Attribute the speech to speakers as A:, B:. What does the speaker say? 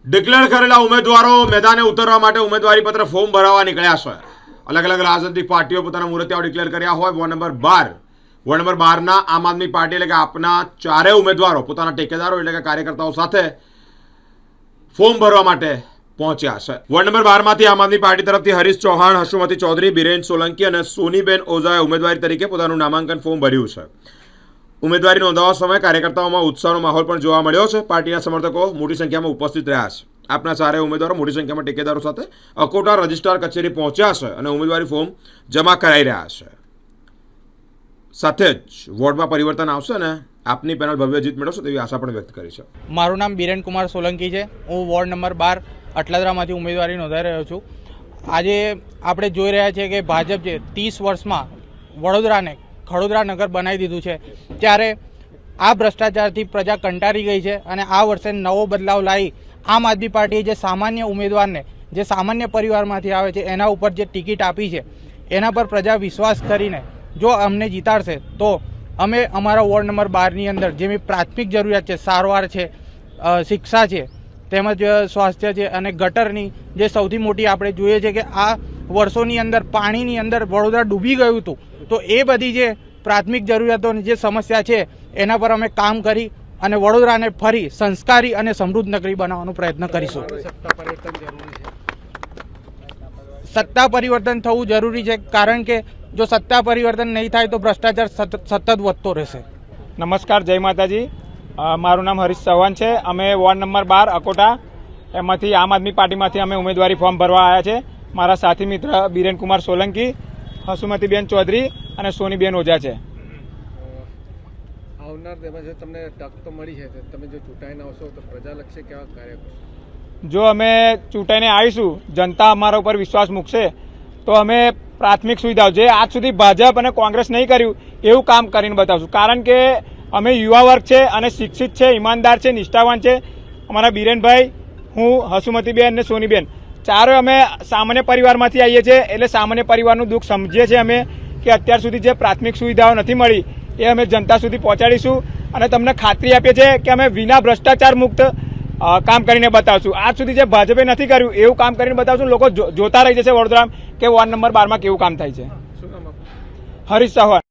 A: Declare કરેલા ઉમેદવારો મેદાને ઉતરવા માટે ઉમેદવારી પત્ર ફોર્મ ભરાવવા નીકળ્યા છે। અલગ અલગ રાજનૈતિક પાર્ટીઓ પોતાના મુહૂર્તિયાઓ ડિક્લેર કર્યા હોય। વોર્ડ નંબર 12 ના આમ આદમી પાર્ટી એટલે કે આપના ચારે ઉમેદવારો પોતાના ટેકેદારો એટલે કે કાર્યકર્તાઓ સાથે ફોર્મ ભરવા માટે પહોંચ્યા છે। વોર્ડ નંબર 12 માંથી આમ આદમી પાર્ટી તરફથી હરીશ ચૌહાણ, હસુમતી ચૌધરી, બિરેન સોલંકી અને સોનીબેન ઓઝાએ ઉમેદવારી તરીકે પોતાનું નામાંકન ફોર્મ ભર્યું છે। ઉમેદવારી નોંધાવવા સમયે કાર્યકર્તાઓમાં ઉત્સાહનો માહોલ પણ જોવા મળ્યો છે। પાર્ટીના સમર્થકો મોટી સંખ્યામાં ઉપસ્થિત રહ્યા છે। આપના ચારે ઉમેદવારો મોટી સંખ્યામાં ટેકેદારો સાથે અકોટા રજિસ્ટ્રાર કચેરી પહોંચ્યા છે અને ઉમેદવારી ફોર્મ જમા કરાઈ રહ્યા છે। સાથે જ વોર્ડમાં પરિવર્તન આવશે અને આપની પેનલ ભવ્ય જીત મેળવશે તેવી આશા પણ વ્યક્ત કરી છે।
B: મારું નામ બિરેન કુમાર સોલંકી છે। હું વોર્ડ નંબર 12 અટલાદરામાંથી ઉમેદવારી નોંધાઈ રહ્યો છું। આજે આપણે જોઈ રહ્યા છીએ કે ભાજપ જે 30 વર્ષમાં વડોદરાને ખડોદરા નગર બનાવી દીધું છે, ત્યારે આ ભ્રષ્ટાચારથી પ્રજા કંટાળી ગઈ છે અને આ વર્ષે નવો બદલાવ લાવી આમ આદમી પાર્ટીએ જે સામાન્ય ઉમેદવારને જે સામાન્ય પરિવારમાંથી આવે છે એના ઉપર જે ટિકિટ આપી છે એના પર પ્રજા વિશ્વાસ કરીને જો અમને જીતાડશે તો અમે અમારા વોર્ડ નંબર 12ની અંદર જેવી પ્રાથમિક જરૂરિયાત છે, સારવાર છે, શિક્ષા છે, તેમજ સ્વાસ્થ્ય છે અને ગટરની જે સૌથી મોટી આપણે જોઈએ છે કે આ વર્ષોની અંદર પાણીની અંદર વડોદરા ડૂબી ગયું હતું, તો એ બધી જે પ્રાથમિક જરૂરિયાતોની જે સમસ્યા છે એના પર અમે કામ કરી અને વડોદરાને ફરી સંસ્કારી અને સમૃદ્ધ નગરી બનાવવાનો પ્રયત્ન કરીશું। સત્તા પરિવર્તન થવું જરૂરી છે, કારણ કે જો સત્તા પરિવર્તન નહીં થાય તો ભ્રષ્ટાચાર સતત વધતો રહેશે।
C: નમસ્કાર, જય માતાજી। મારું નામ હરીશ ચૌહાણ છે। અમે વોર્ડ નંબર 12 અકોટા એમાંથી આમ આદમી પાર્ટીમાંથી અમે ઉમેદવારી ફોર્મ ભરવા આવ્યા છે। મારા સાથી મિત્ર બિરેન કુમાર સોલંકી, હસુમતીબેન ચૌધરી અને સોનીબેન ઓઝા છે।
D: આવનાર દિવસે તમને તક તો મળી છે, તમે જો ચૂંટાઈને આવશો તો પ્રજાલક્ષી કેવા કાર્ય કરશો?
C: જો અમે ચૂંટાઈને આવીશું, જનતા અમારા ઉપર વિશ્વાસ મૂકશે તો અમે પ્રાથમિક સુવિધાઓ જે આજ સુધી ભાજપ અને કોંગ્રેસ નહીં કર્યું એવું કામ કરીને બતાવશું। કારણ કે અમે યુવા વર્ગ છે અને શિક્ષિત છે, ઈમાનદાર છે, નિષ્ઠાવાન છે। અમારા બિરેનભાઈ, હું, હસુમતીબેન અને સોનીબેન ચારે અમે સામાન્ય પરિવારમાંથી આવીએ છીએ, એટલે સામાન્ય પરિવારનું દુઃખ સમજીએ છીએ અમે કે અત્યાર સુધી જે પ્રાથમિક સુવિધાઓ નથી મળી એ અમે જનતા સુધી પહોંચાડીશું અને તમને ખાતરી આપીએ છીએ કે અમે વિના ભ્રષ્ટાચાર મુક્ત કામ કરીને બતાવશું। આજ સુધી જે ભાજપે નથી કર્યું એવું કામ કરીને બતાવશું। લોકો જોતા રહી જશે વડોદરા કે વોર્ડ નંબર 12માં કેવું કામ થાય છે।
D: શું નામ આપનું?
C: હરીશ ચૌહાણ।